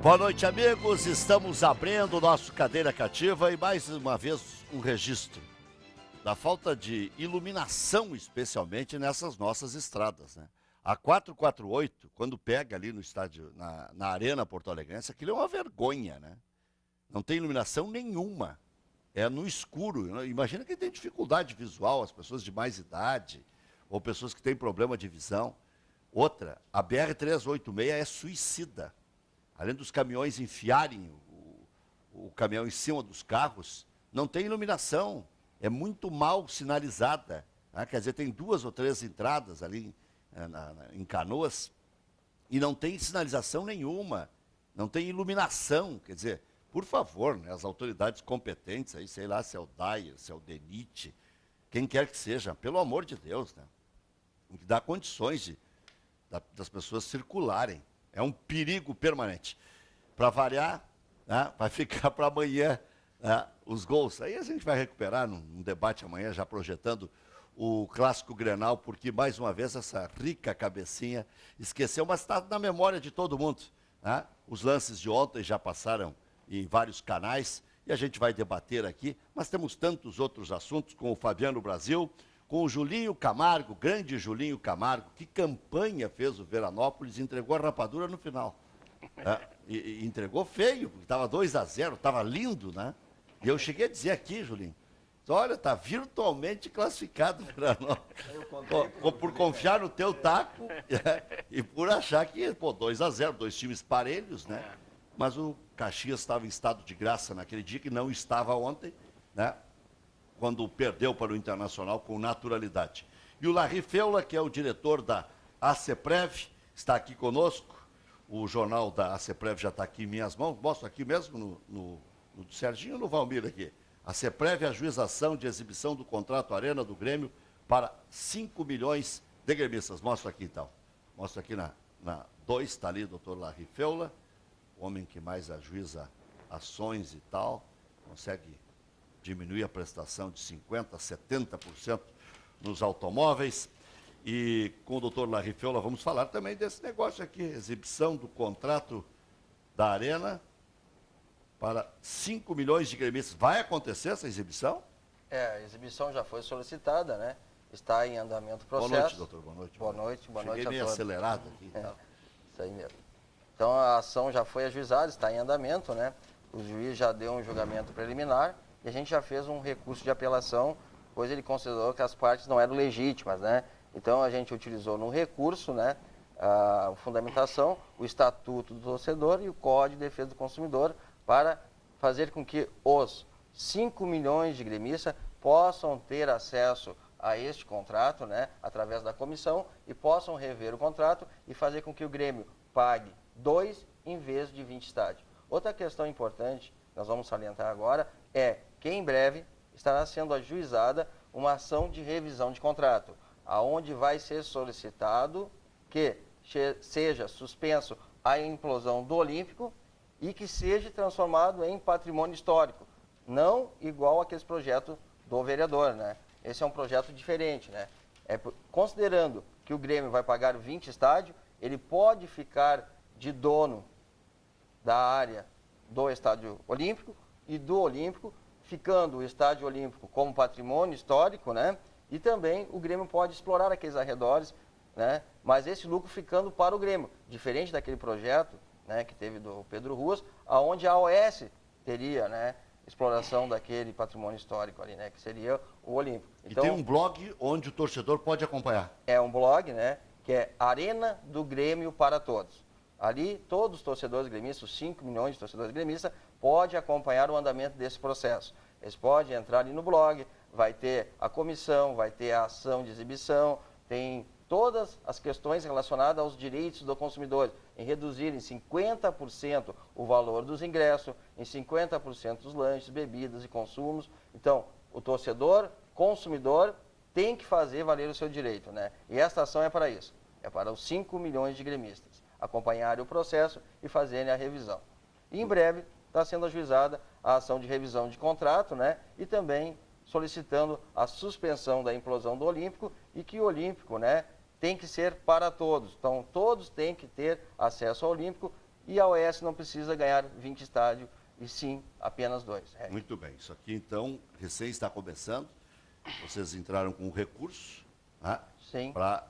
Boa noite, amigos. Estamos abrindo o nosso Cadeira Cativa e mais uma vez um registro da falta de iluminação, especialmente nessas nossas estradas, né? A 448, quando pega ali no estádio, na Arena Porto Alegrense, aquilo é uma vergonha, né? Não tem iluminação nenhuma. É no escuro. Imagina quem tem dificuldade visual, as pessoas de mais idade, ou pessoas que têm problema de visão. Outra, a BR-386 é suicida. Além dos caminhões enfiarem o caminhão em cima dos carros, não tem iluminação, é muito mal sinalizada. Né? Quer dizer, tem 2 ou 3 entradas ali em Canoas e não tem sinalização nenhuma, não tem iluminação. Quer dizer, por favor, né, as autoridades competentes, aí, sei lá se é o DAIR, se é o DENIT, quem quer que seja, pelo amor de Deus, né, tem que dar condições das pessoas circularem. É um perigo permanente. Para variar, né, vai ficar para amanhã, né, os gols. Aí a gente vai recuperar num debate amanhã, já projetando o clássico Grenal, porque mais uma vez essa rica cabecinha esqueceu, mas está na memória de todo mundo. Né? Os lances de ontem já passaram em vários canais e a gente vai debater aqui, mas temos tantos outros assuntos com o Fabiano Brasil, com o Julinho Camargo, grande Julinho Camargo, que campanha fez o Veranópolis e entregou a rapadura no final. E entregou feio, porque estava 2-0, estava lindo, né? E eu cheguei a dizer aqui, Julinho, olha, está virtualmente classificado o Veranópolis. Por confiar no teu taco e por achar que, 2-0, 2 times parelhos, né? Mas o Caxias estava em estado de graça naquele dia, que não estava ontem, né? Quando perdeu para o Internacional com naturalidade. E o Larry Feula, que é o diretor da ACEPREV, está aqui conosco. O jornal da ACEPREV já está aqui em minhas mãos. Mostro aqui mesmo no Serginho ou no Valmir aqui. ACEPREV, ajuização de exibição do contrato Arena do Grêmio para 5 milhões de gremistas. Mostro aqui então. Mostro aqui na 2, está ali o doutor Larry Feula, o homem que mais ajuiza ações e tal, consegue diminuir a prestação de 50% a 70% nos automóveis. E com o doutor Larry Feula vamos falar também desse negócio aqui, exibição do contrato da Arena para 5 milhões de gremistas. Vai acontecer essa exibição? A exibição já foi solicitada, né? Está em andamento o processo. Boa noite, doutor. Boa noite. Boa noite, boa noite a todos. Cheguei meio acelerado aqui. Isso aí mesmo. Então a ação já foi ajuizada, está em andamento, né? O juiz já deu um julgamento preliminar e a gente já fez um recurso de apelação, pois ele considerou que as partes não eram legítimas, né? Então a gente utilizou no recurso, né, a fundamentação, o Estatuto do Torcedor e o Código de Defesa do Consumidor para fazer com que os 5 milhões de gremistas possam ter acesso a este contrato, né, através da comissão, e possam rever o contrato e fazer com que o Grêmio pague 2 em vez de 20 estádios. Outra questão importante, nós vamos salientar agora, é que em breve estará sendo ajuizada uma ação de revisão de contrato, aonde vai ser solicitado que seja suspenso a implosão do Olímpico e que seja transformado em patrimônio histórico, não igual aquele projeto do vereador, né? Esse é um projeto diferente, né? Considerando que o Grêmio vai pagar 20 estádios, ele pode ficar de dono da área do Estádio Olímpico e do Olímpico, ficando o Estádio Olímpico como patrimônio histórico, né? E também o Grêmio pode explorar aqueles arredores, né? Mas esse lucro ficando para o Grêmio, diferente daquele projeto, né, que teve do Pedro Ruas, aonde a OS teria, né, exploração daquele patrimônio histórico ali, né, que seria o Olímpico. Então, e tem um blog onde o torcedor pode acompanhar. É um blog, né, que é Arena do Grêmio para Todos. Ali, todos os torcedores gremistas, os 5 milhões de torcedores gremistas, podem acompanhar o andamento desse processo. Eles podem entrar ali no blog, vai ter a comissão, vai ter a ação de exibição, tem todas as questões relacionadas aos direitos do consumidor, em reduzir em 50% o valor dos ingressos, em 50% dos lanches, bebidas e consumos. Então, o torcedor, consumidor, tem que fazer valer o seu direito, né? E esta ação é para isso, é para os 5 milhões de gremistas acompanharem o processo e fazerem a revisão. E em breve está sendo ajuizada a ação de revisão de contrato, né? E também solicitando a suspensão da implosão do Olímpico e que o Olímpico, né, tem que ser para todos. Então, todos têm que ter acesso ao Olímpico e a OS não precisa ganhar 20 estádios, e sim apenas 2. Muito bem, isso aqui então recém está começando, vocês entraram com um recurso, né, para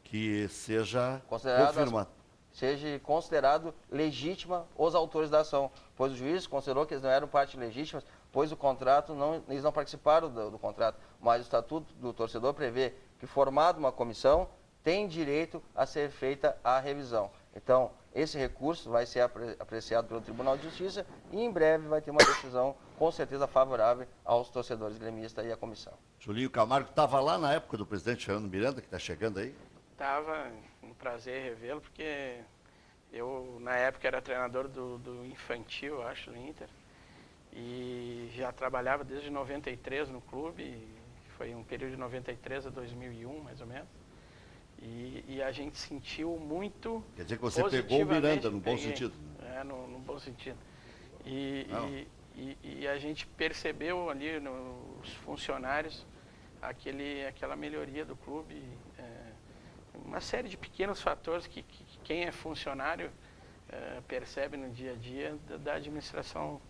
que seja confirmado. Seja considerado legítima os autores da ação, pois o juiz considerou que eles não eram parte legítima, pois o contrato, eles não participaram do contrato, mas o Estatuto do Torcedor prevê que, formada uma comissão, tem direito a ser feita a revisão. Então, esse recurso vai ser apreciado pelo Tribunal de Justiça e em breve vai ter uma decisão com certeza favorável aos torcedores gremistas e à comissão. Julinho Camargo estava lá na época do presidente Fernando Miranda, que está chegando aí? Estava, um prazer revê-lo, porque eu, na época, era treinador do infantil, acho, do Inter, e já trabalhava desde 93 no clube, foi um período de 93 a 2001, mais ou menos, e a gente sentiu muito. Quer dizer que você pegou o Miranda, no bom sentido. É, no bom sentido. E a gente percebeu ali nos funcionários aquela melhoria do clube, uma série de pequenos fatores que quem é funcionário percebe no dia a dia da administração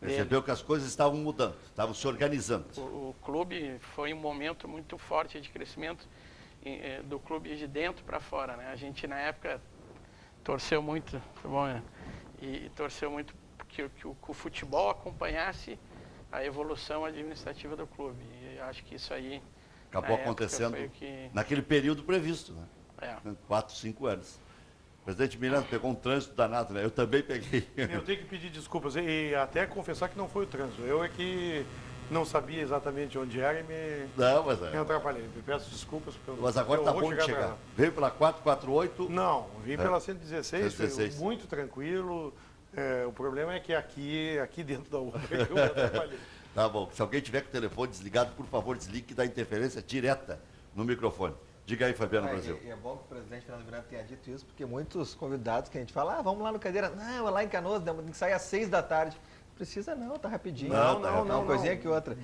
dele. Percebeu que as coisas estavam mudando, estavam se organizando. O clube foi um momento muito forte de crescimento do clube de dentro para fora, né? A gente na época torceu muito, e torceu muito que o futebol acompanhasse a evolução administrativa do clube. E acho que isso aí acabou acontecendo naquele período previsto, né? 4, 5 anos. O presidente Miranda pegou um trânsito danado, né? Eu também peguei. Eu tenho que pedir desculpas e até confessar que não foi o trânsito. Eu é que não sabia exatamente onde era e me atrapalhei. Me peço desculpas. Mas agora está bom de chegar. Veio pela 448? Não, vim pela 116, foi muito tranquilo. O problema é que aqui dentro da URA eu me atrapalhei. Tá bom. Se alguém tiver com o telefone desligado, por favor, desligue, que dá interferência direta no microfone. Diga aí, Fabiano Brasil. É bom que o presidente Fernando Miranda tenha dito isso, porque muitos convidados que a gente fala, vamos lá no Cadeira. Não, é lá em Canoas, tem que sair às 6 da tarde. Precisa não, tá rapidinho. Não, uma coisinha que outra.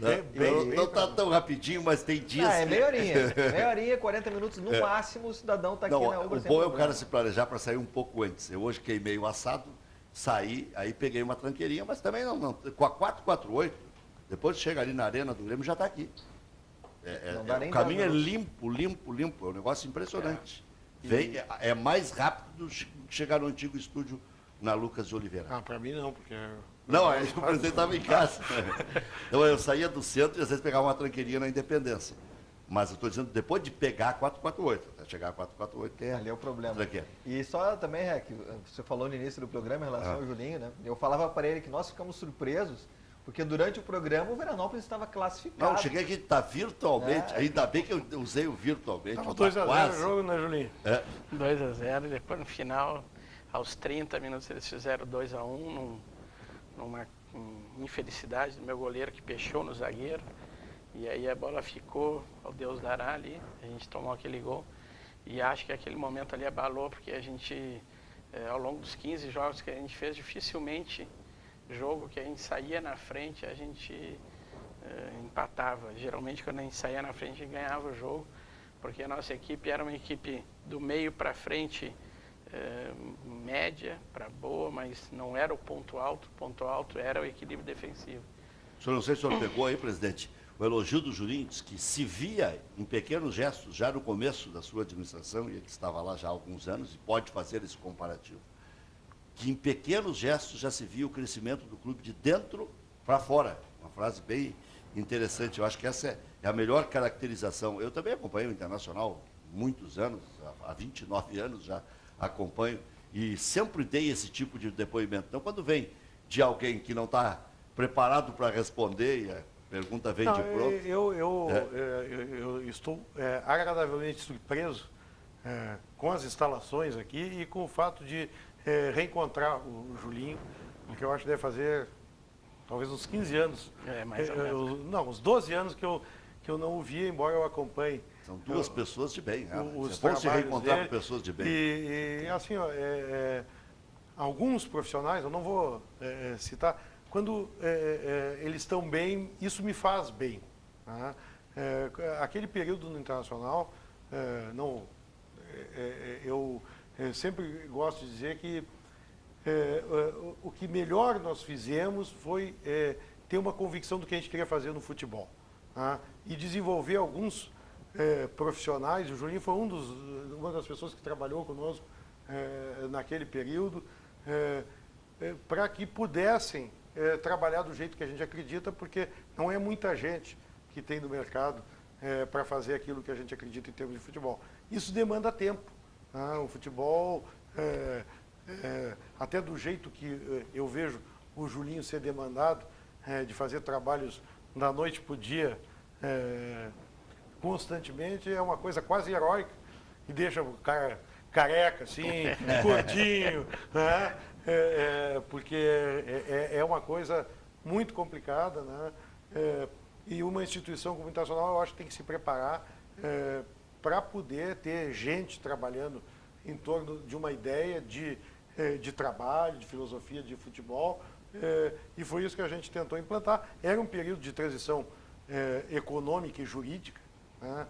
Não tá tão rapidinho, mas tem dias é meia horinha. Meia horinha, 40 minutos no máximo, o cidadão tá aqui na Ubra. O bom é o cara se planejar para sair um pouco antes. Eu hoje queimei o assado, saí, aí peguei uma tranqueirinha, mas também não. Com a 448, depois chega ali na Arena do Grêmio, já está aqui. O caminho é limpo. É um negócio impressionante. É mais rápido que chegar no antigo estúdio na Lucas de Oliveira. Para mim não, porque... Não, aí o presidente estava em casa. Então eu saía do centro e às vezes pegava uma tranqueirinha na Independência. Mas eu estou dizendo, depois de pegar a 448, até chegar a 448, que ali é o problema. Tranqueira. E só também, que você falou no início do programa em relação ao Julinho, né? Eu falava para ele que nós ficamos surpresos, porque durante o programa o Veranópolis estava classificado. Não, cheguei aqui, está virtualmente, ainda bem que eu usei o virtualmente. Estava 2-0 o jogo, né, Julinho? 2-0, e depois no final, aos 30 minutos, eles fizeram 2-1, numa infelicidade do meu goleiro que pechou no zagueiro. E aí a bola ficou, ao Deus dará ali, a gente tomou aquele gol. E acho que aquele momento ali abalou, porque a gente, ao longo dos 15 jogos que a gente fez, dificilmente jogo que a gente saía na frente, a gente empatava. Geralmente quando a gente saía na frente, a gente ganhava o jogo, porque a nossa equipe era uma equipe do meio para frente, média para boa, mas não era o ponto alto. O ponto alto era o equilíbrio defensivo. O senhor, não sei se o senhor pegou aí, presidente, o elogio do Julinho, diz que se via em pequenos gestos, já no começo da sua administração, e ele estava lá já há alguns anos, e pode fazer esse comparativo, que em pequenos gestos já se via o crescimento do clube de dentro para fora. Uma frase bem interessante, eu acho que essa é a melhor caracterização. Eu também acompanho o Internacional muitos anos, há 29 anos já acompanho, e sempre dei esse tipo de depoimento. Então, quando vem de alguém que não está preparado para responder, e a pergunta vem de pronto... Eu estou agradavelmente surpreso com as instalações aqui e com o fato de reencontrar o Julinho, porque eu acho que deve fazer talvez uns 15 anos. Mais ou menos. Não, uns 12 anos que eu não o via, embora eu acompanhe. São duas pessoas de bem, né? Os É bom se reencontrar dele, com pessoas de bem. E assim, alguns profissionais, eu não vou citar, quando eles estão bem, isso me faz bem. Tá? Aquele período no Internacional, eu sempre gosto de dizer que o que melhor nós fizemos foi ter uma convicção do que a gente queria fazer no futebol, tá? E desenvolver alguns profissionais. O Julinho foi uma das pessoas que trabalhou conosco naquele período, para que pudessem trabalhar do jeito que a gente acredita, porque não é muita gente que tem no mercado para fazer aquilo que a gente acredita em termos de futebol. Isso demanda tempo, tá? O futebol, até do jeito que eu vejo o Julinho ser demandado, de fazer trabalhos da noite para o dia, constantemente, é uma coisa quase heróica, e deixa o cara careca, assim, curtinho, né? Porque é uma coisa muito complicada, né? E uma instituição como a Internacional, eu acho que tem que se preparar para poder ter gente trabalhando em torno de uma ideia de trabalho, de filosofia de futebol, e foi isso que a gente tentou implantar. Era um período de transição econômica e jurídica, né?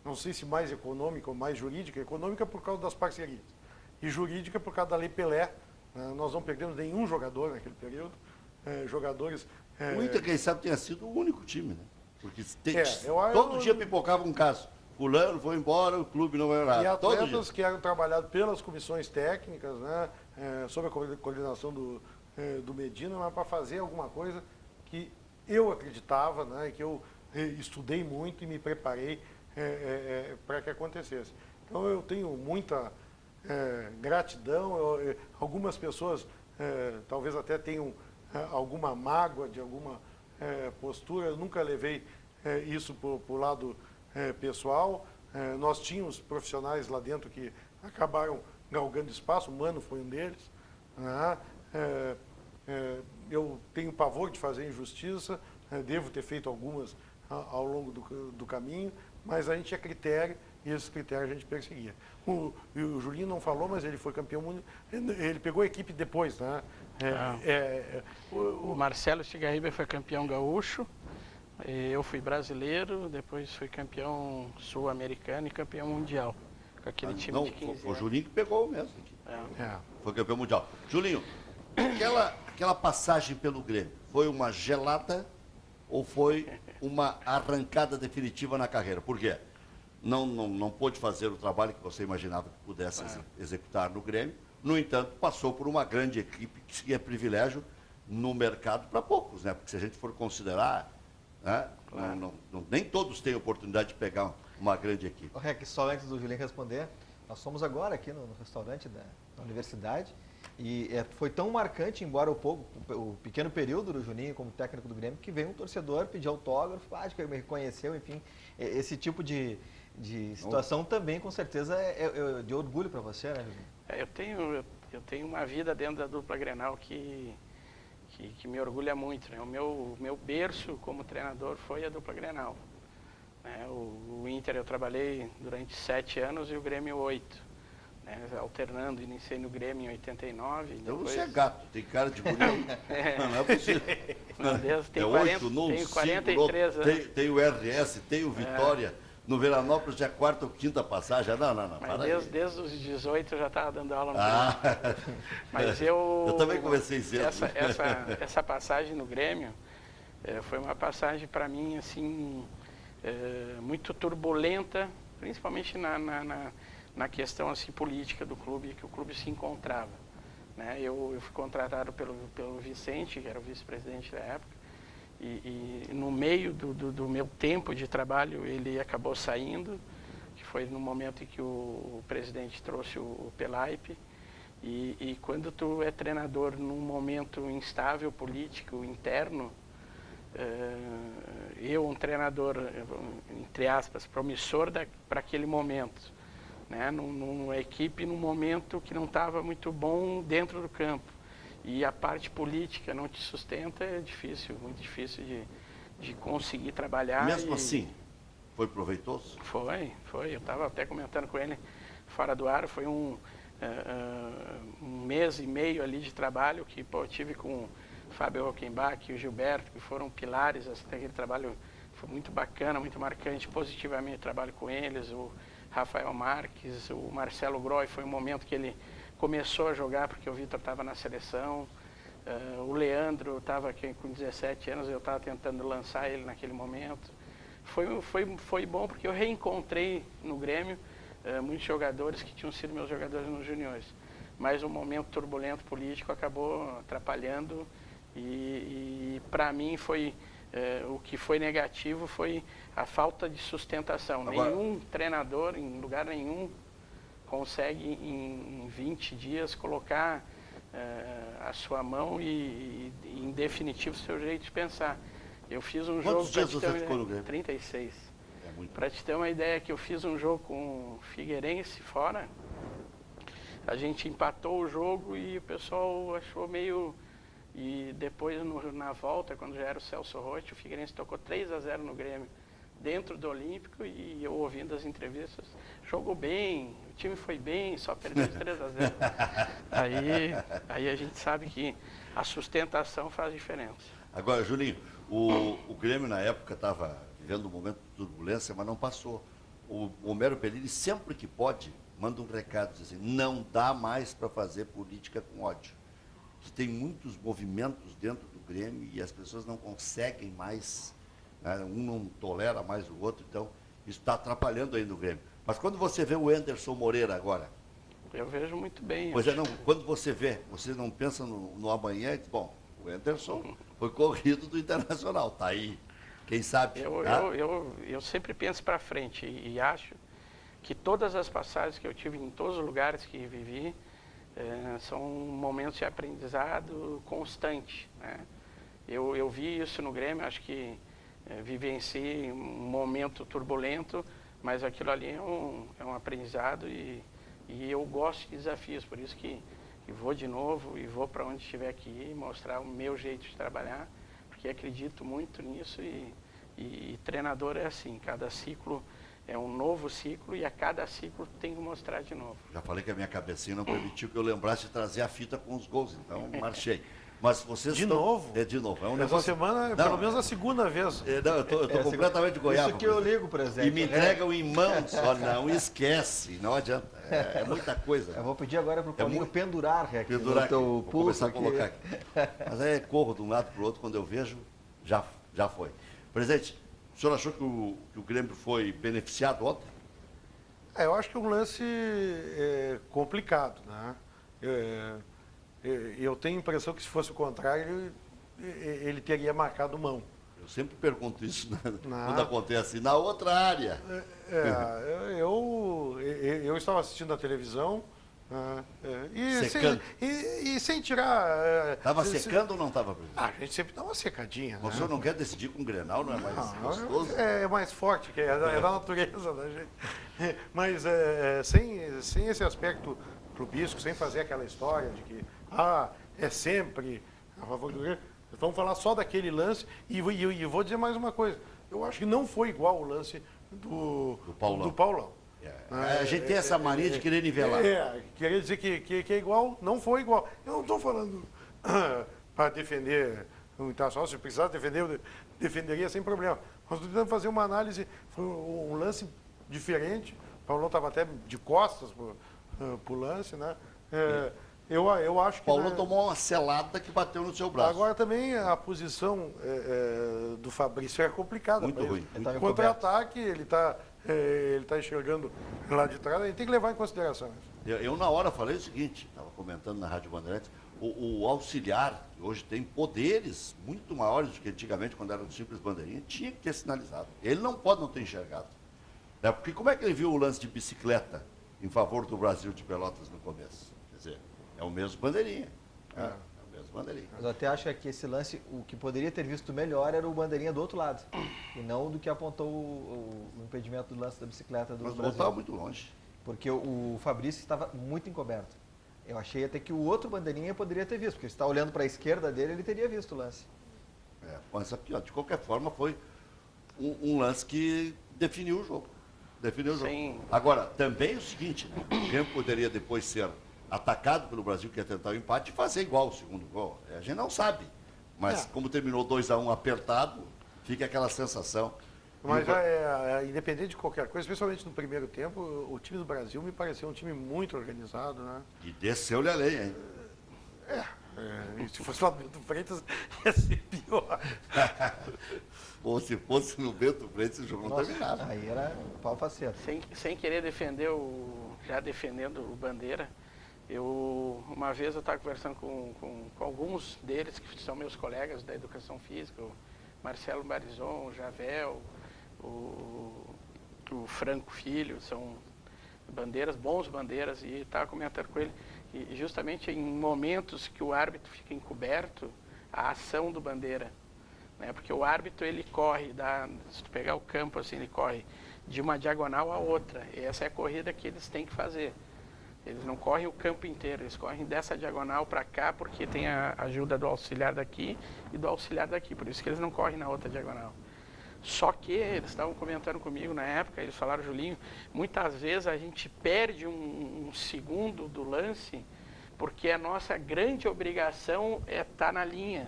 Não sei se mais econômica ou mais jurídica. Econômica por causa das parcerias e jurídica por causa da Lei Pelé. Nós não perdemos nenhum jogador naquele período. Jogadores... O Inter, quem sabe, tenha sido o único time, né? Porque todo todo dia pipocava um caso. Fulano foi embora, o clube não vai nada. E atletas que eram trabalhados pelas comissões técnicas, né, sob a coordenação do Medina, mas para fazer alguma coisa que eu acreditava, né, que eu estudei muito e me preparei para que acontecesse. Então eu tenho muita gratidão. Algumas pessoas talvez até tenham alguma mágoa de alguma postura. Eu nunca levei isso para o lado pessoal. Nós tínhamos profissionais lá dentro que acabaram galgando espaço. O Mano foi um deles, né? Eu tenho pavor de fazer injustiça, devo ter feito algumas ao longo do caminho, mas a gente tinha critério e esses critérios a gente perseguia. O Julinho não falou, mas ele foi campeão mundial. Ele pegou a equipe depois, né? O Marcelo Stigarriba foi campeão gaúcho, eu fui brasileiro, depois fui campeão sul-americano e campeão mundial. Com aquele time de 15 anos. O Julinho que pegou mesmo aqui. Foi campeão mundial. Julinho, aquela passagem pelo Grêmio, foi uma gelada ou foi uma arrancada definitiva na carreira? Por quê? Não pôde fazer o trabalho que você imaginava que pudesse executar no Grêmio. No entanto, passou por uma grande equipe, que é privilégio no mercado para poucos, né? Porque se a gente for considerar, né? Claro. Nem todos têm oportunidade de pegar uma grande equipe. Rec, só antes do Julinho responder, nós fomos agora aqui no restaurante da universidade e foi tão marcante, embora o pequeno período do Juninho como técnico do Grêmio, que veio um torcedor pedir autógrafo, que me reconheceu, enfim, esse tipo de situação também, com certeza, é de orgulho para você, né, Julinho? Eu tenho uma vida dentro da dupla Grenal que me orgulha muito, né? O meu berço como treinador foi a dupla Grenal. Né? O Inter eu trabalhei durante 7 anos e o Grêmio 8. Né? Alternando, iniciei no Grêmio em 89. Então depois... você é gato, tem cara de bonito. Não é possível. Tenho 43 anos. Tem o RS, tem o Vitória. No Veranópolis já é 4ª ou 5ª passagem. Não. Mas desde os 18 eu já estava dando aula no Grêmio. Mas eu também comecei cedo. Essa passagem no Grêmio foi uma passagem para mim assim muito turbulenta, principalmente na questão assim, política do clube, que o clube se encontrava. Né? Eu fui contratado pelo Vicente, que era o vice-presidente da época. E no meio do meu tempo de trabalho ele acabou saindo, que foi no momento em que o presidente trouxe o Pelaipe. E quando tu é treinador num momento instável político interno, um treinador, entre aspas, promissor para aquele momento, né? Numa equipe num momento que não estava muito bom dentro do campo. E a parte política não te sustenta, é difícil, muito difícil de conseguir trabalhar. Mesmo assim, foi proveitoso? Foi. Eu estava até comentando com ele fora do ar, foi um mês e meio ali de trabalho que eu tive com o Fábio Rockenbach e o Gilberto, que foram pilares, assim, daquele trabalho foi muito bacana, muito marcante, positivamente o trabalho com eles, o Rafael Marques, o Marcelo Groy, foi um momento que ele começou a jogar porque o Vitor estava na seleção. O Leandro estava com 17 anos, eu estava tentando lançar ele naquele momento. Foi bom porque eu reencontrei no Grêmio muitos jogadores que tinham sido meus jogadores nos juniores. Mas um momento turbulento político acabou atrapalhando e para mim o que foi negativo foi a falta de sustentação. Agora, nenhum treinador, em lugar nenhum, consegue em 20 dias colocar a sua mão e em definitivo, o seu jeito de pensar. Eu fiz um jogo... Quantos dias você ficou no Grêmio? 36. Muito. Para te ter uma ideia, que eu fiz um jogo com o Figueirense fora, a gente empatou o jogo e o pessoal achou meio... E depois, na volta, quando já era o Celso Roth, o Figueirense tocou 3-0 no Grêmio, dentro do Olímpico, e eu ouvindo as entrevistas, jogou bem, o time foi bem, só perdeu 3-0. aí a gente sabe que a sustentação faz diferença. Agora, Julinho, o Grêmio na época estava vivendo um momento de turbulência, mas não passou. O Homero Pellini, sempre que pode, manda um recado, diz assim, não dá mais para fazer política com ódio. Tem muitos movimentos dentro do Grêmio e as pessoas não conseguem mais, né? Um não tolera mais o outro, então isso está atrapalhando ainda o Grêmio. Mas quando você vê o Anderson Moreira agora... Eu vejo muito bem. Pois é, não, quando você vê, você não pensa no amanhã, e diz, bom, o Anderson foi corrido do Internacional, está aí, quem sabe. Eu sempre penso para frente e acho que todas as passagens que eu tive em todos os lugares que vivi, são momentos de aprendizado constante, né? Eu vi isso no Grêmio, acho que vivenciei um momento turbulento, mas aquilo ali é um aprendizado e eu gosto de desafios, por isso que vou de novo e vou para onde tiver que ir, mostrar o meu jeito de trabalhar, porque acredito muito nisso e treinador é assim, cada ciclo é um novo ciclo e a cada ciclo tem que mostrar de novo. Já falei que a minha cabecinha não permitiu que eu lembrasse de trazer a fita com os gols, então marchei. Mas vocês de estão... novo? De novo. É um Essa negócio... semana, não, pelo menos a segunda vez. Não, eu estou completamente goiaba. Isso que eu ligo, presidente. E me entregam em mãos, só não esquece, não adianta. É muita coisa. Eu vou pedir agora para o Paulinho pendurar aqui pendurar no teu vou começar pulso. a colocar aqui. Mas aí corro de um lado para o outro, quando eu vejo, já foi. Presidente, o senhor achou que o Grêmio foi beneficiado ontem? Eu acho que é um lance complicado, né? Eu tenho a impressão que se fosse o contrário, ele teria marcado mão. Eu sempre pergunto isso quando acontece na outra área. Eu estava assistindo a televisão secando. E sem tirar... Estava secando ou não estava, presidente? A gente sempre dá uma secadinha. O senhor não quer decidir com o Grenal, não é mais gostoso? É mais forte, que é da natureza da gente. Mas sem esse aspecto clubístico, sem fazer aquela história de que é sempre a favor do Grêmio, vamos falar só daquele lance e vou dizer mais uma coisa. Eu acho que não foi igual o lance do Paulão. A gente tem essa mania de querer nivelar. Querer dizer que é igual, não foi igual. Eu não estou falando para defender o Internacional, se precisar defender, eu defenderia sem problema. Mas estou tentando fazer uma análise, foi um lance diferente. O Paulão estava até de costas para o lance, né? Eu acho que... Paulo tomou uma selada que bateu no seu braço. Agora também a posição do Fabrício é complicada. Muito ruim. Contra-ataque, ele está enxergando lá de trás, a gente tem que levar em consideração isso. Eu na hora falei o seguinte, estava comentando na Rádio Bandeirantes, o auxiliar, que hoje tem poderes muito maiores do que antigamente, quando era um simples bandeirinha, tinha que ter sinalizado. Ele não pode não ter enxergado. Porque como é que ele viu o lance de bicicleta em favor do Brasil de Pelotas no começo? Quer dizer, é o mesmo bandeirinha. É o mesmo bandeirinha. Mas eu até acho que esse lance, o que poderia ter visto melhor era o bandeirinha do outro lado. E não do que apontou o impedimento do lance da bicicleta do Brasil. Mas voltava muito longe. Porque o Fabrício estava muito encoberto. Eu achei até que o outro bandeirinha poderia ter visto, porque se está olhando para a esquerda dele, ele teria visto o lance. Mas aqui, de qualquer forma, foi um lance que definiu o jogo. Sim. Agora, também é o seguinte, né? O Grêmio poderia depois ser atacado pelo Brasil, que ia tentar o empate, e fazer igual o segundo gol. A gente não sabe. Mas como terminou 2-1 apertado, fica aquela sensação Mas independente de qualquer coisa, especialmente no primeiro tempo, o time do Brasil me pareceu um time muito organizado, né? E desceu-lhe a lei, hein? E se fosse lá no Bento Freitas, ia ser pior. Ou se fosse no Bento Freitas, o jogo não terminava. Aí era pau faceiro. Sem querer defender já defendendo o Bandeira, uma vez eu estava conversando com alguns deles, que são meus colegas da educação física, o Marcelo Barizon, o Javel, o Franco Filho, são bons bandeiras, e estava comentando com ele, e justamente em momentos que o árbitro fica encoberto, a ação do Bandeira, né? Porque o árbitro, ele corre, se tu pegar o campo assim, ele corre de uma diagonal a outra, e essa é a corrida que eles têm que fazer. Eles não correm o campo inteiro, eles correm dessa diagonal para cá, porque tem a ajuda do auxiliar daqui e do auxiliar daqui, por isso que eles não correm na outra diagonal. Só que eles estavam comentando comigo na época, eles falaram, Julinho, muitas vezes a gente perde um segundo do lance, porque a nossa grande obrigação é estar na linha.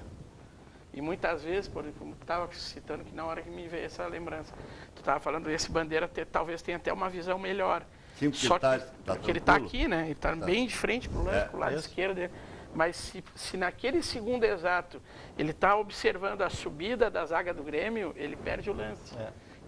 E muitas vezes, como tu estava citando, que na hora que me veio essa lembrança, tu estava falando, esse Bandeira talvez tenha até uma visão melhor. Sim, porque só que ele está tranquilo. aqui, né? Ele está bem de frente para o lance, pro lado esquerdo. Mas se naquele segundo exato ele está observando a subida da zaga do Grêmio, ele perde o lance.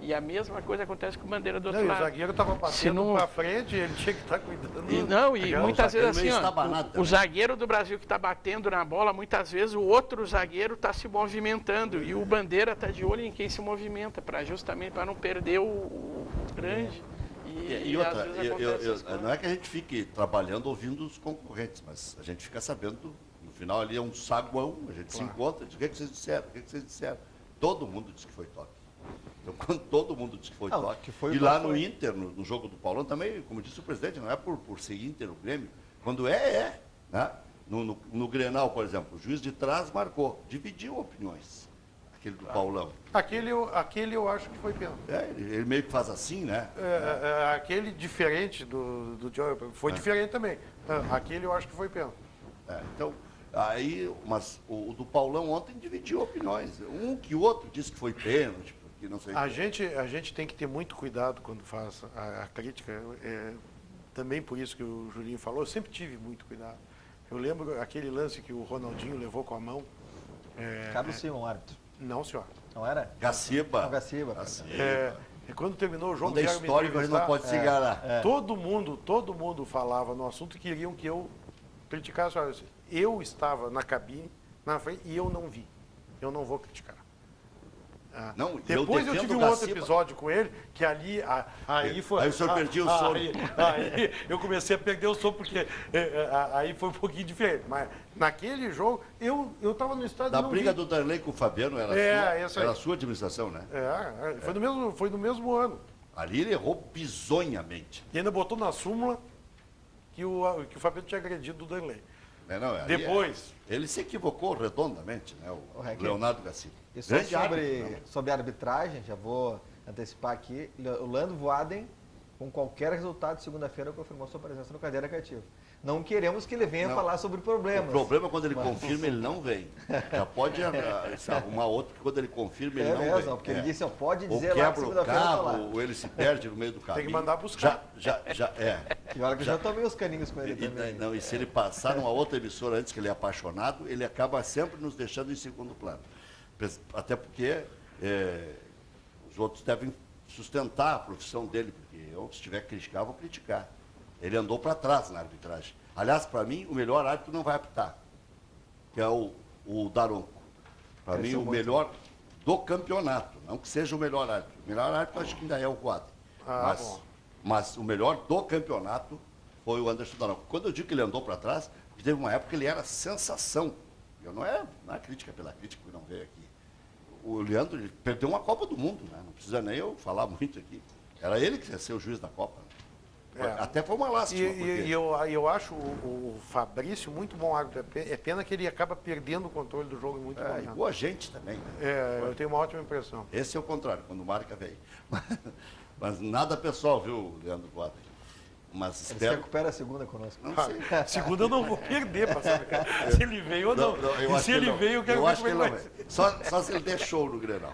E a mesma coisa acontece com o Bandeira do outro lado. O zagueiro estava batendo para frente, ele tinha que estar cuidando. E muitas vezes assim, o zagueiro zagueiro do Brasil que está batendo na bola, muitas vezes o outro zagueiro está se movimentando e o Bandeira está de olho em quem se movimenta, justamente para não perder o grande. E outra, não é que a gente fique trabalhando ouvindo os concorrentes, mas a gente fica sabendo, no final ali é um saguão, a gente se encontra, diz, o que é que vocês disseram? O que é que vocês disseram? Todo mundo disse que foi toque. Então, quando todo mundo disse que foi toque, e lá no Inter, no jogo do Paulão, também, como disse o presidente, não é por ser Inter o Grêmio, quando é. Né? No Grenal, por exemplo, o juiz de trás marcou, dividiu opiniões. Aquele do Paulão. Aquele eu acho que foi pênalti. Ele meio que faz assim, né? Aquele diferente do Joe, foi diferente também. Aquele eu acho que foi pênalti. Então, aí, mas o do Paulão ontem dividiu opiniões. Um que o outro disse que foi pênalti, porque não sei. A gente tem que ter muito cuidado quando faz a crítica. Também por isso que o Julinho falou, eu sempre tive muito cuidado. Eu lembro aquele lance que o Ronaldinho levou com a mão. Carlos Simon, árbitro. Não, senhor. Não era? Gaciba. Não, Gaciba. Quando terminou o jogo, quando é histórico, a gente não pode se enganar. Todo mundo falava no assunto e queriam que eu criticasse. Eu estava na cabine, na frente, e eu não vi. Eu não vou criticar. Não, depois eu tive um outro episódio com ele, que ali, aí foi... Aí o senhor perdia o sono. Aí eu comecei a perder o sono, porque aí foi um pouquinho diferente. Mas naquele jogo, eu estava no estádio da briga do Darley com o Fabiano, era a sua administração, né? Foi no mesmo ano. Ali ele errou bizonhamente. E ainda botou na súmula que o Fabiano tinha agredido o Darley. Depois... Ele se equivocou redondamente, né? O Leonardo Gaciba. E só sobre a arbitragem, já vou antecipar aqui, o Lando Voaden, com qualquer resultado, segunda-feira confirmou sua presença no Cadeira Cativa. Não queremos que ele venha falar sobre problemas. O problema é quando ele confirma, ele não vem. Já pode arrumar outro que quando ele confirma, ele não vem. Porque ele disse, pode dizer ou lá que quebra o carro, ou ele se perde no meio do caminho. Tem que mandar buscar. E olha que eu já tomei os caninhos com ele também. E se ele passar numa outra emissora antes que ele é apaixonado, ele acaba sempre nos deixando em segundo plano. Até porque os outros devem sustentar a profissão dele, porque eu, se tiver que criticar, vou criticar. Ele andou para trás na arbitragem. Aliás, para mim, o melhor árbitro não vai apitar, que é o Daronco. Para mim, o melhor do campeonato, não que seja o melhor árbitro. O melhor árbitro, acho que ainda é o Voaden. Mas o melhor do campeonato foi o Anderson Daronco. Quando eu digo que ele andou para trás, porque teve uma época que ele era sensação. Não é crítica pela crítica que não veio aqui. O Leandro ele perdeu uma Copa do Mundo, né? Não precisa nem eu falar muito aqui. Era ele que ia ser o juiz da Copa. Até foi uma lástima. E eu acho o Fabrício muito bom árbitro. É pena que ele acaba perdendo o controle do jogo em muito momento. E boa gente também. Né? Eu tenho uma ótima impressão. Esse é o contrário, quando marca veio. Mas nada pessoal, viu, Leandro Voaden? Mas ele se recupera a segunda conosco. Segunda eu não vou perder, para saber se ele veio ou não. E se ele veio, eu quero ver como ele vai. Só se ele der show no Grenal.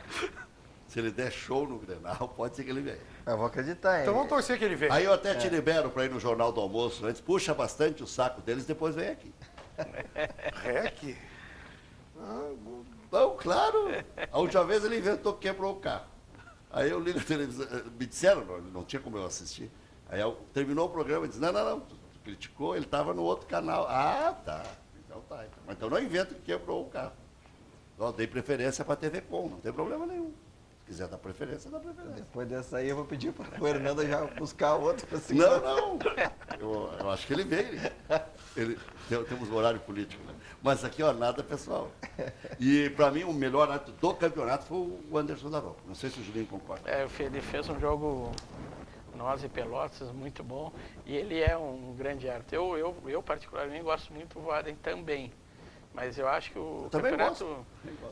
Se ele der show no Grenal, pode ser que ele venha. Eu vou acreditar, hein? Então vamos torcer que ele venha. Aí eu até te libero para ir no Jornal do Almoço antes, puxa bastante o saco deles, depois vem aqui. REC? Não, claro. A última vez ele inventou que quebrou o carro. Aí eu ligo a televisão, me disseram, não tinha como eu assistir. Aí terminou o programa e disse, não, tu criticou, ele estava no outro canal. Ah, tá. Então tá. Então não inventa que quebrou o carro. Eu dei preferência para a TV Com, não tem problema nenhum. Se quiser dar preferência, dá preferência. Depois dessa aí eu vou pedir para o Hernando já buscar outro. Assim, Não. Eu acho que ele veio. Temos um horário político, né? Mas aqui, ó, nada pessoal. E para mim, o melhor ato do campeonato foi o Anderson Daronco. Não sei se o Julinho concorda. Ele fez um jogo, nós e Pelotas, muito bom. E ele é um grande arte. Eu particularmente, gosto muito do Voaden também. Mas eu acho que o campeonato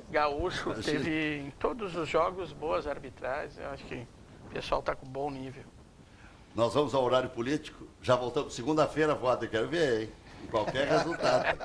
gaúcho teve em todos os jogos boas arbitragens. Eu acho que o pessoal está com bom nível. Nós vamos ao horário político. Já voltamos segunda-feira, Voaden. Quero ver, hein? Em qualquer resultado.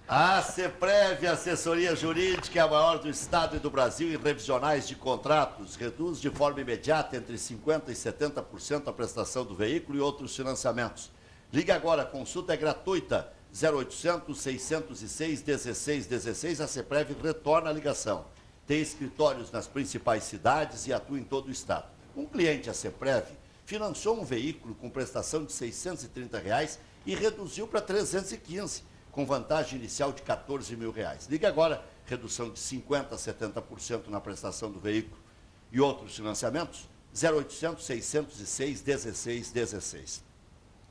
A CEPREV, assessoria jurídica, é a maior do estado e do Brasil em revisionais de contratos, reduz de forma imediata entre 50% e 70% a prestação do veículo e outros financiamentos. Ligue agora, a consulta é gratuita, 0800 606 1616, a CEPREV retorna a ligação. Tem escritórios nas principais cidades e atua em todo o estado. Um cliente, a CEPREV, financiou um veículo com prestação de R$ 630 e reduziu para 315, com vantagem inicial de R$ 14 mil. Ligue agora, redução de 50% a 70% na prestação do veículo e outros financiamentos, 0800 606 1616.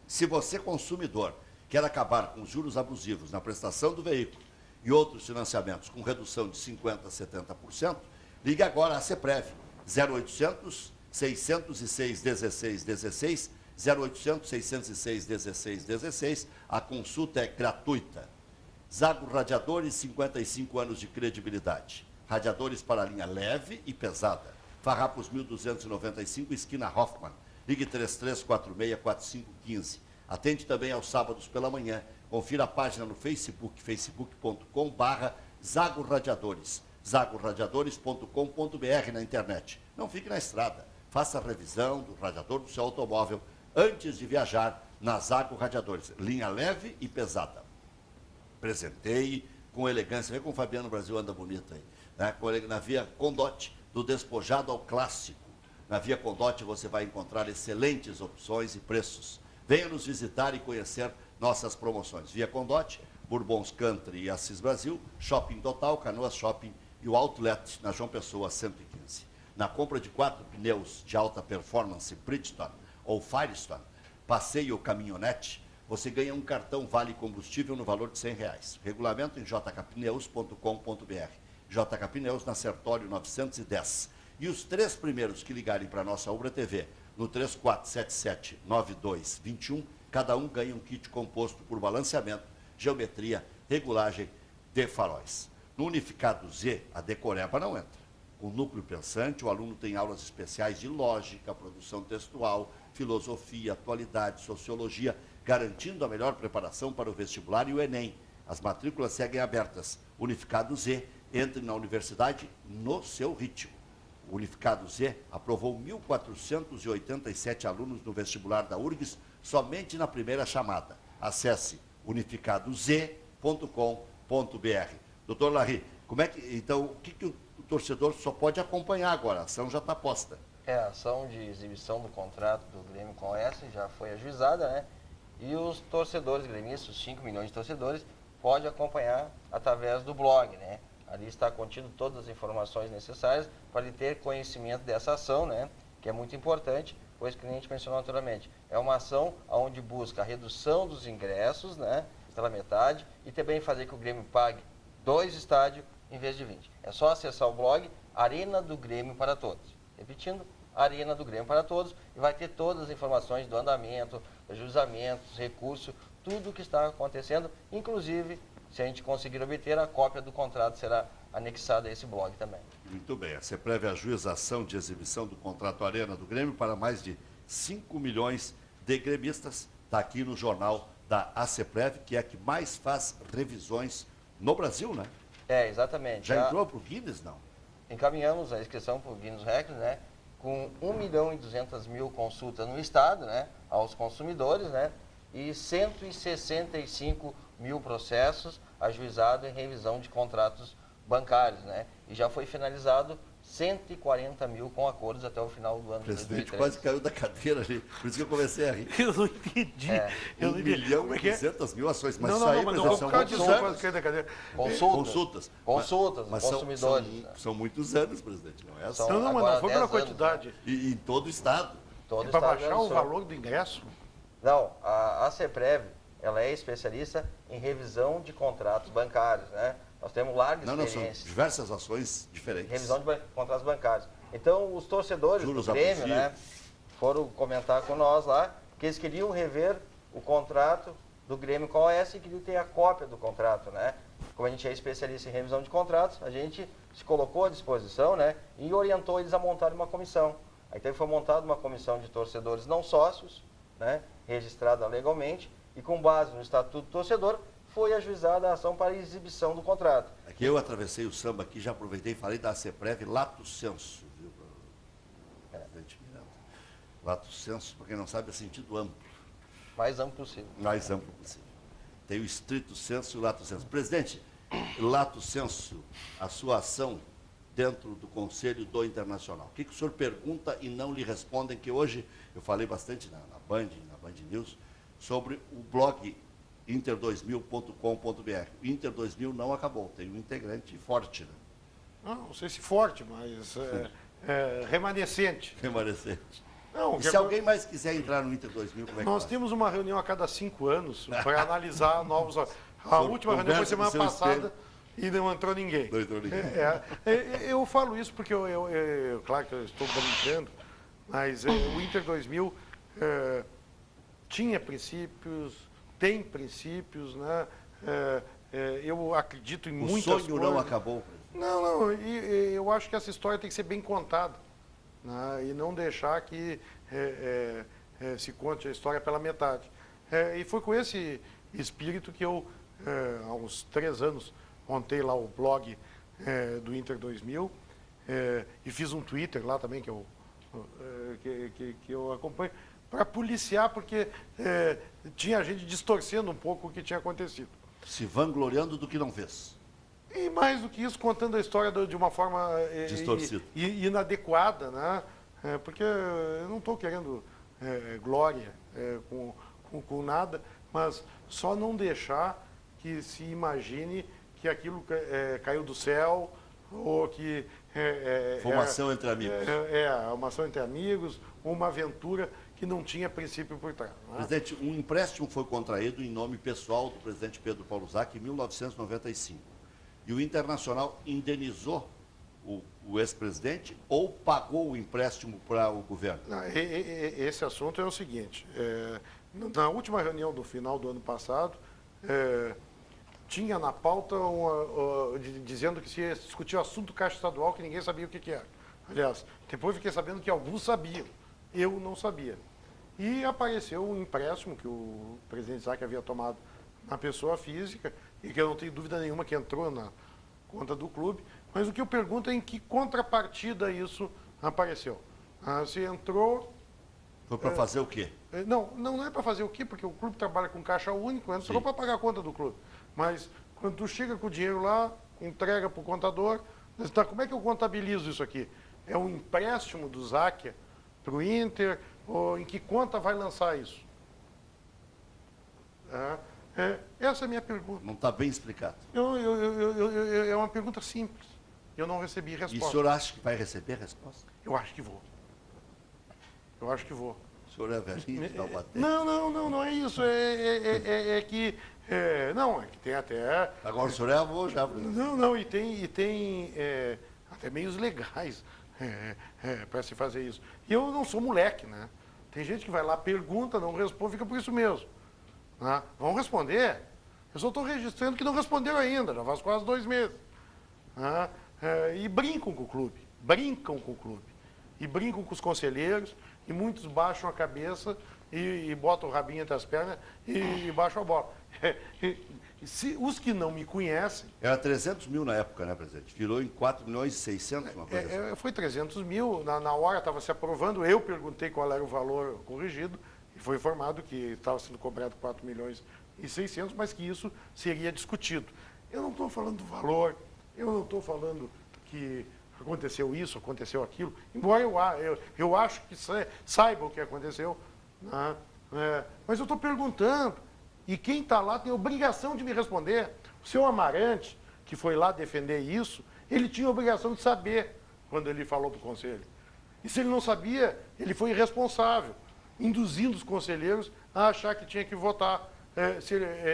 Se você, consumidor, quer acabar com os juros abusivos na prestação do veículo e outros financiamentos com redução de 50% a 70%, ligue agora à CEPREV, 0800 606 1616, 0800 606 1616, a consulta é gratuita. Zago Radiadores, 55 anos de credibilidade. Radiadores para a linha leve e pesada. Farrapos 1295, esquina Hoffmann. Ligue 3346-4515. Atende também aos sábados pela manhã. Confira a página no Facebook, facebook.com/Zago Radiadores. zagoradiadores.com.br na internet. Não fique na estrada. Faça a revisão do radiador do seu automóvel antes de viajar na Zago Radiadores. Linha leve e pesada. Presenteie com elegância. Vê como o Fabiano Brasil anda bonito aí. Né? Na Via Condote, do despojado ao clássico. Na Via Condote você vai encontrar excelentes opções e preços. Venha nos visitar e conhecer nossas promoções. Via Condote, Bourbons Country e Assis Brasil, Shopping Total, Canoas Shopping e o Outlet na João Pessoa 115. Na compra de 4 pneus de alta performance Bridgestone ou Firestone, passeio ou caminhonete, você ganha um cartão Vale Combustível no valor de R$ 100. Regulamento em jkpneus.com.br. JK Pneus na Sertório 910. E os 3 primeiros que ligarem para a nossa Ubra TV no 3477-9221, cada um ganha um kit composto por balanceamento, geometria, regulagem de faróis. No Unificado Z, a decoreba não entra. Com núcleo pensante, o aluno tem aulas especiais de lógica, produção textual, filosofia, atualidade, sociologia, garantindo a melhor preparação para o vestibular e o Enem. As matrículas seguem abertas. Unificado Z, entre na universidade no seu ritmo. O Unificado Z aprovou 1.487 alunos no vestibular da URGS somente na primeira chamada. Acesse unificadoz.com.br. Doutor Larry, então, o que o torcedor só pode acompanhar agora? A ação já está posta. A ação de exibição do contrato do Grêmio com o Oeste já foi ajuizada, né? E os torcedores gremistas, os 5 milhões de torcedores, podem acompanhar através do blog, né? Ali está contido todas as informações necessárias para ele ter conhecimento dessa ação, né? Que é muito importante, pois que a gente mencionou anteriormente. É uma ação onde busca a redução dos ingressos, né? Pela metade, e também fazer que o Grêmio pague 2 estádios em vez de 20. É só acessar o blog Arena do Grêmio para Todos. Repetindo, Arena do Grêmio para Todos, e vai ter todas as informações do andamento, ajustamentos, recurso, tudo o que está acontecendo, inclusive, se a gente conseguir obter, a cópia do contrato será anexada a esse blog também. Muito bem. A CEPREV ajuiza a ação de exibição do contrato Arena do Grêmio para mais de 5 milhões de gremistas. Está aqui no jornal da ACEPREV, que é a que mais faz revisões no Brasil, né? Exatamente. Já entrou para o Guinness, não? Encaminhamos a inscrição para o Guinness Records, né? Com 1.200.000 consultas no estado, né? Aos consumidores, né? E 165 mil processos ajuizados em revisão de contratos bancários, né? E já foi finalizado 140 mil com acordos até o final do ano O de presidente 2013. quase caiu da cadeira ali, por isso que eu comecei a rir. Eu não entendi. Eu 1 não entendi. milhão Como e é que é? 200 mil ações, mas Não, isso não, aí, não, mas não presidente, vou são ficar muitos disso, anos. quase cair da cadeira. Consultas, Mas consumidores. são muitos anos, presidente, não é São- assim? Não, mas agora não foi pela 10 anos, quantidade. E em todo o estado. Todo É para estado baixar o realizou. valor do ingresso? Não, a CEPREV, ela é especialista em revisão de contratos bancários, né? Nós temos larga Não, são experiência diversas ações em diferentes. revisão de contratos bancários. Então, os torcedores Juros do Grêmio, abusivos. né, foram comentar com nós lá que eles queriam rever o contrato do Grêmio com a OAS e queriam ter a cópia do contrato, né? Como a gente é especialista em revisão de contratos, a gente se colocou à disposição, né, e orientou eles a montar uma comissão. Aí então foi montada uma comissão de torcedores não sócios, né, registrada legalmente, e com base no Estatuto do Torcedor, foi ajuizada a ação para exibição do contrato. Aqui eu atravessei o samba aqui, já aproveitei e falei da ACEPREV lato sensu, viu, presidente Miranda? Lato sensu, para quem não sabe, é sentido amplo, Mais amplo possível. mais amplo possível. Tem o estrito sensu e o lato sensu. Presidente, lato sensu, a sua ação dentro do Conselho do Internacional. O que o senhor pergunta e não lhe respondem, que hoje eu falei bastante na Band News, sobre o blog inter2000.com.br. O Inter 2000 não acabou, tem um integrante forte, né? Não sei se forte, mas remanescente. Remanescente. Não, E se alguém mais quiser entrar no Inter 2000, como é que Nós faz? temos uma reunião a cada 5 anos para analisar novos... A senhor última reunião foi conversa semana com seu passada e não entrou ninguém. Não entrou ninguém. Eu falo isso porque, claro que eu estou brincando, mas o Inter 2000 tinha princípios, tem princípios, né? Eu acredito em O muitas sonho coisas. não acabou, presidente. Não, eu acho que essa história tem que ser bem contada, né? E não deixar que se conte a história pela metade. E foi com esse espírito que eu, há uns 3 anos, montei lá o blog do Inter 2000 e fiz um Twitter lá também que eu acompanho, para policiar, porque tinha gente distorcendo um pouco o que tinha acontecido. Se vangloriando do que não fez. E mais do que isso, contando a história de uma forma Distorcida. inadequada, né? Porque eu não estou querendo glória com nada, mas só não deixar que se imagine que aquilo caiu do céu ou que... Foi uma ação entre amigos. Uma ação entre amigos, uma aventura que não tinha princípio por trás. Né? Presidente, um empréstimo foi contraído em nome pessoal do presidente Pedro Paulo Zac em 1995. E o Internacional indenizou o ex-presidente ou pagou o empréstimo para o governo? Não, esse assunto é o seguinte, na última reunião do final do ano passado, tinha na pauta dizendo que se ia discutir o assunto do Caixa Estadual, que ninguém sabia o que era. Aliás, depois fiquei sabendo que alguns sabiam, eu não sabia. E apareceu um empréstimo que o presidente Zac havia tomado na pessoa física, e que eu não tenho dúvida nenhuma que entrou na conta do clube, mas o que eu pergunto é em que contrapartida isso apareceu. Se entrou... Foi para fazer o quê? Não é para fazer o quê, porque o clube trabalha com caixa único, entrou para pagar a conta do clube. Mas quando tu chega com o dinheiro lá, entrega para o contador, tá, como é que eu contabilizo isso aqui? É um empréstimo do Zac para o Inter, ou em que conta vai lançar isso? Essa é a minha pergunta. Não está bem explicado. É uma pergunta simples. Eu não recebi E resposta. o senhor acha que vai receber a resposta? Eu acho que vou. Eu acho que vou. O senhor é velhinho de Taubaté? Não é isso. É que tem até... Agora o senhor é avô já. Não, e tem até meios legais para se fazer isso. E eu não sou moleque, né? Tem gente que vai lá, pergunta, não responde, fica por isso mesmo. Né? Vão responder. Eu só estou registrando que não responderam ainda, já faz quase 2 meses. E brincam com o clube. E brincam com os conselheiros, e muitos baixam a cabeça e botam o rabinho entre as pernas e baixam a bola. Os que não me conhecem... Era 300 mil na época, né, presidente? Virou em 4 milhões e 600, uma coisa assim. Foi 300 mil, na hora estava se aprovando, eu perguntei qual era o valor corrigido e foi informado que estava sendo cobrado 4 milhões e 600, mas que isso seria discutido. Eu não estou falando do valor, eu não estou falando que aconteceu isso, aconteceu aquilo, embora eu acho que saiba o que aconteceu, né? Mas eu estou perguntando, e quem está lá tem obrigação de me responder. O seu Amarante, que foi lá defender isso, ele tinha obrigação de saber quando ele falou para o conselho. E se ele não sabia, ele foi irresponsável, induzindo os conselheiros a achar que tinha que votar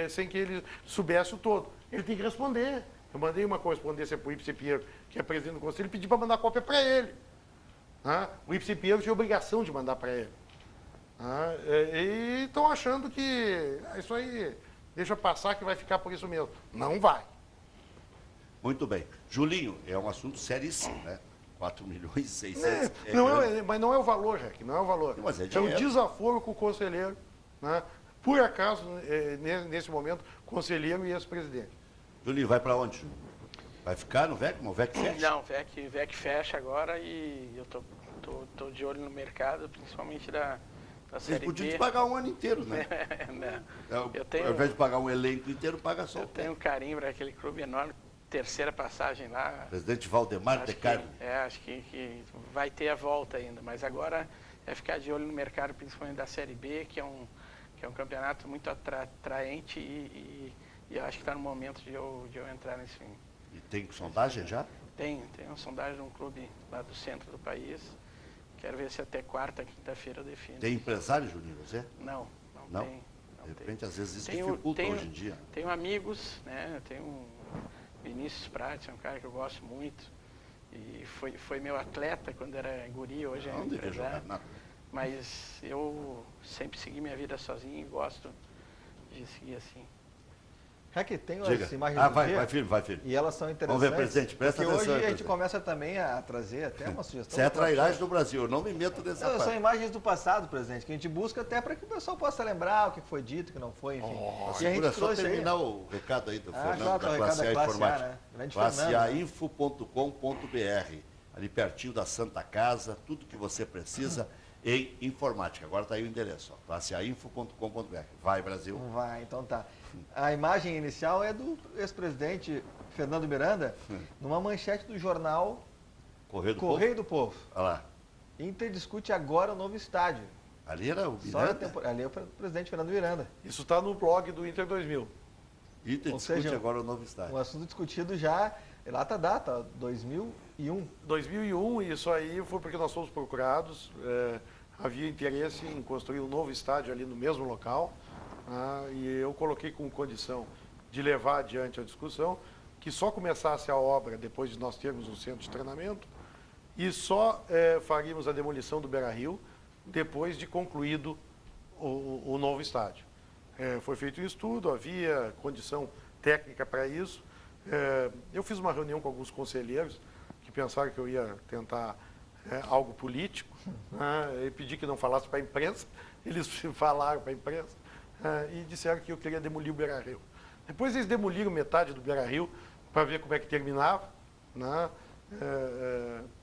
sem que ele soubesse o todo. Ele tem que responder. Eu mandei uma correspondência para o Ipse Pinheiro, que é presidente do conselho, e pedi para mandar cópia para ele. O Ipse Pinheiro tinha obrigação de mandar para ele. E estão achando que isso aí deixa passar que vai ficar por isso mesmo. Não vai. Muito bem. Julinho, é um assunto seríssimo, né? 4 milhões e 600. Mas não é o valor, Rec, não é o valor. Mas é o desaforo com o conselheiro. Né? Por acaso, nesse momento, conselheiro e ex-presidente. Julinho, vai para onde? Vai ficar no VEC? O VEC fecha? Não, o VEC fecha agora e eu tô de olho no mercado, principalmente da Vocês Série podiam B. te pagar um ano inteiro, né? Ao invés de pagar um elenco inteiro, paga só Eu tenho um carinho para aquele clube enorme, terceira passagem lá. Presidente Valdemar de Carne. Acho que vai ter a volta ainda, mas agora é ficar de olho no mercado, principalmente da Série B, que é um campeonato muito atraente e eu acho que está no momento de eu entrar nesse filme. E tem sondagem já? Tem uma sondagem de um clube lá do centro do país. Quero ver se até quarta, quinta-feira eu defino. Tem empresário, Juninho, você? Não tem. De repente, às vezes, isso Tenho- dificulta tenho- hoje em dia. Tenho amigos, né? Tenho um Vinícius Prates, é um cara que eu gosto muito. E foi meu atleta quando era guri, hoje é Não devia jogar empresário. nada. Mas eu sempre segui minha vida sozinho e gosto de seguir assim. Rec, tem Diga. as imagens do dia, Vai, filho. e elas são interessantes. Vamos ver, presidente, presta porque atenção aí, hoje a gente presidente. começa também a trazer até uma sugestão. Isso é a do próprio- trairagem do Brasil, eu não me meto nessa Não, são parte. imagens do passado, presidente, que a gente busca até para que o pessoal possa lembrar o que foi dito, o que não foi, enfim. e a Segura, gente só trouxe terminar aí... o recado aí do Ah, Fernando, claro, da o Classe recado A da Classe A, Informática. né? Grande Fernando. Classeainfo.com.br, ali pertinho da Santa Casa, tudo que você precisa em informática. Agora está aí o endereço, ó, classeainfo.com.br. Vai, Brasil. Vai, então tá. A imagem inicial é do ex-presidente Fernando Miranda, numa manchete do jornal Correio do Povo. Correio do Povo. Olha lá. Inter discute agora o novo estádio. Ali era o Só na Miranda. Ali é o presidente Fernando Miranda. Isso está no blog do Inter 2000. Inter Ou discute seja, agora o novo estádio. Um assunto discutido já, lá tá a data, 2001. 2001, isso aí foi porque nós fomos procurados, havia interesse em construir um novo estádio ali no mesmo local, e eu coloquei como condição de levar adiante a discussão que só começasse a obra depois de nós termos um centro de treinamento e só faríamos a demolição do Beira-Rio depois de concluído o novo estádio. Foi feito um estudo, havia condição técnica para isso. Eu fiz uma reunião com alguns conselheiros que pensaram que eu ia tentar algo político, né, e pedi que não falasse para a imprensa. Eles falaram para a imprensa e disseram que eu queria demolir o Beira-Rio. Depois eles demoliram metade do Beira-Rio para ver como é que terminava, né,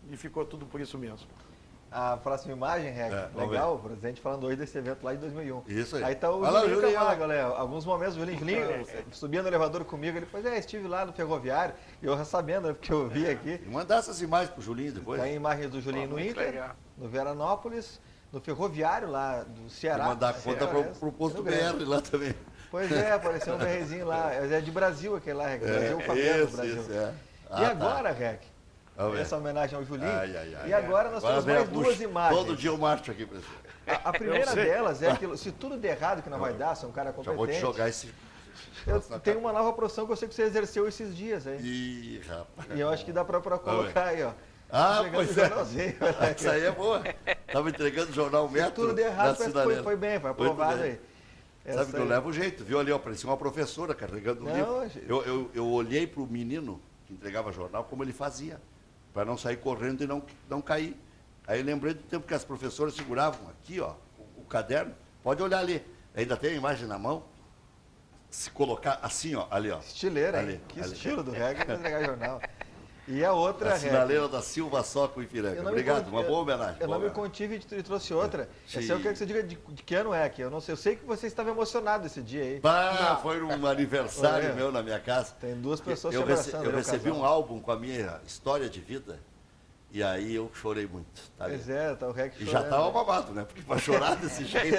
e ficou tudo por isso mesmo. A próxima imagem, Rec, vamos legal, o presidente falando hoje desse evento lá de 2001. Isso aí. Aí tá o Olha lá, Julinho Julinho, Camargo, ó. galera. Alguns momentos o Julinho subia no elevador comigo, ele falou, estive lá no ferroviário, e eu já sabendo, né, porque eu vi aqui. E mandar essas imagens pro Julinho depois. Tem imagens do Julinho no muito Inter, legal. no Veranópolis, no ferroviário lá do E Ceará. mandar conta pro posto no Grêmio. BR lá também. Pois é, apareceu um BRzinho lá. É de Brasil aquele lá, Rec. Brasil Fabiano, isso, Brasil. isso, é. E agora, Rec? Vamos ver. Essa homenagem ao Julinho. Ai. E agora nós temos vem a mais duas bucha. imagens. Todo dia eu marcho aqui, presidente. A primeira delas é que se tudo der errado, que não vai dar, se é um cara Já competente. vou te jogar esse... Eu tenho uma nova profissão que eu sei que você exerceu esses dias aí. Ih, rapaz. E eu acho que dá pra colocar aí, ó. Ah, Entregando pois o é. jornalzinho, Essa aí é boa. Estava entregando o jornal Se Metro tudo der errado, da parece que Sinaleira. foi bem, foi Muito aprovado bem. aí. Sabe Essa que eu aí. levo jeito, viu ali, ó, parecia uma professora carregando um Não, livro. Eu olhei para o menino que entregava jornal, como ele fazia, para não sair correndo e não cair. Aí lembrei do tempo que as professoras seguravam aqui, ó, o caderno. Pode olhar ali. Ainda tem a imagem na mão. Se colocar assim, ó, ali, ó. Estileira, ali, hein? Que ali. estilo do reggae para entregar jornal. E a outra A sinaleira da Silva Soco Ipiranga. Obrigado, uma boa homenagem. Eu não me boa contive e trouxe outra. Sim. Essa eu quero que você diga de que ano é aqui. Eu não sei. Eu sei que você estava emocionado esse dia aí. Bah, foi um aniversário Olha, meu na minha casa. Tem duas pessoas eu se abraçando. Eu né, o recebi casal. um álbum com a minha história de vida e aí eu chorei muito. Tá Pois vendo? é, tá o REC E chorando. já estava babado, né? Porque para chorar desse jeito,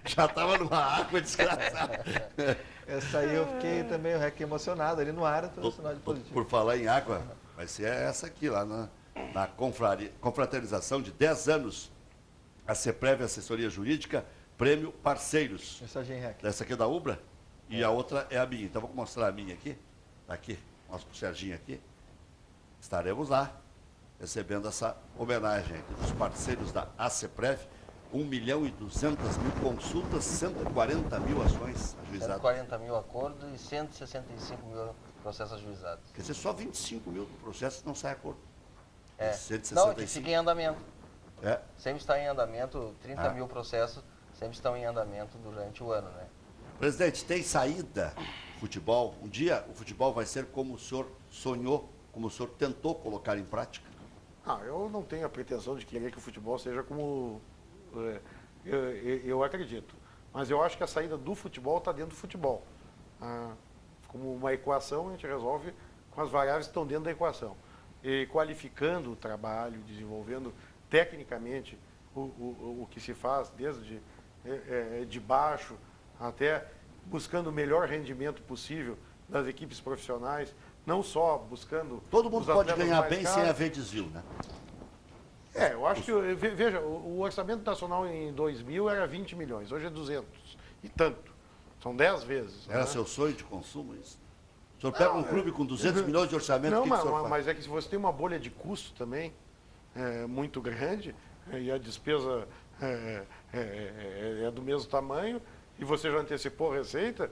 já estava numa água desgraçada. Essa aí eu fiquei também, o REC emocionado ali no ar, todo sinal de positivo. Por falar em água, vai ser essa aqui, lá na confraternização de 10 anos, a CEPREV Assessoria Jurídica, Prêmio Parceiros. Mensagem REC. Essa aqui é da Ubra e a outra é a minha. Então, vou mostrar a minha aqui. Tá aqui, mostra para o Serginho aqui. Estaremos lá, recebendo essa homenagem aqui dos parceiros da ACEPREV. 1.200.000 consultas, 140 mil ações ajuizadas. 140 mil acordos e 165 mil processos ajuizados. Quer dizer, só 25 mil processos não sai acordo. É. 165. Não, que fica em andamento. É. Sempre está em andamento, 30 Ah. mil processos sempre estão em andamento durante o ano, né? Presidente, tem saída futebol? Um dia o futebol vai ser como o senhor sonhou, como o senhor tentou colocar em prática? Eu não tenho a pretensão de querer que o futebol seja como eu acredito. Mas eu acho que a saída do futebol está dentro do futebol. Como uma equação, a gente resolve com as variáveis que estão dentro da equação. E qualificando o trabalho, desenvolvendo tecnicamente o que se faz, desde de baixo até buscando o melhor rendimento possível das equipes profissionais, não só buscando... Todo mundo os pode atletas ganhar mais bem sem caros. haver desvio, né? Eu acho que, veja, o orçamento nacional em 2000 era 20 milhões, hoje é 200 e tanto. São 10 vezes. Era né? seu sonho de consumo isso? O senhor pega um clube com 200 milhões de orçamento, Não, o que o senhor faz? mas é que se você tem uma bolha de custo também muito grande, e a despesa é do mesmo tamanho, e você já antecipou a receita,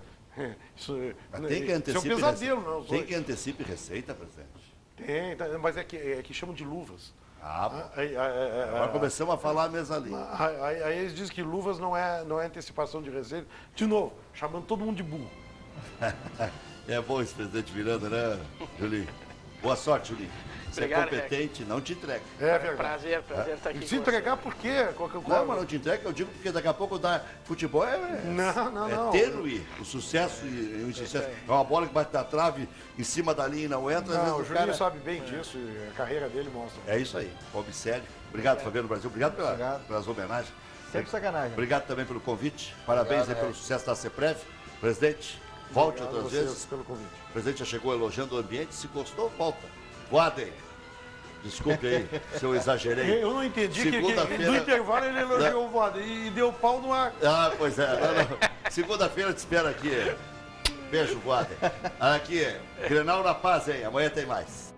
isso Mas tem que isso é um antecipe pesadelo. Não, tem que antecipe receita, presidente. Tem, mas é que chamam de luvas. Agora começamos a falar a mesma língua. Aí eles dizem que luvas não é antecipação de receita. De novo, chamando todo mundo de burro. É bom esse presidente Miranda, né, Julinho? Boa sorte, Julinho. Você Obrigado, é competente, não te entrega. É verdade. Prazer estar aqui Se com entregar você. por quê? Não, mas não te entrega, eu digo porque daqui a pouco futebol Não. é tênue. O sucesso e o insucesso. É uma bola que bate na trave, em cima da linha não entra. às Não, vezes o o Julinho cara... sabe bem disso, e a carreira dele mostra. É isso aí, obsério. Obrigado, Fabiano Brasil. Obrigado pelas homenagens. Sempre sacanagem. Obrigado também pelo convite. Parabéns Obrigado, aí pelo sucesso da CEPREV. Presidente, volte Obrigado a outras vocês vezes. pelo convite. O presidente já chegou elogiando o ambiente. Se gostou, volta. Voadem. Desculpe aí se eu exagerei. Eu não entendi que Segunda-feira- no intervalo ele elogiou o Voaden e deu pau no ar. Ah, pois é. Não. Segunda-feira te espero aqui. Beijo, Voadem. Aqui, Grenal na Paz, hein? Amanhã tem mais.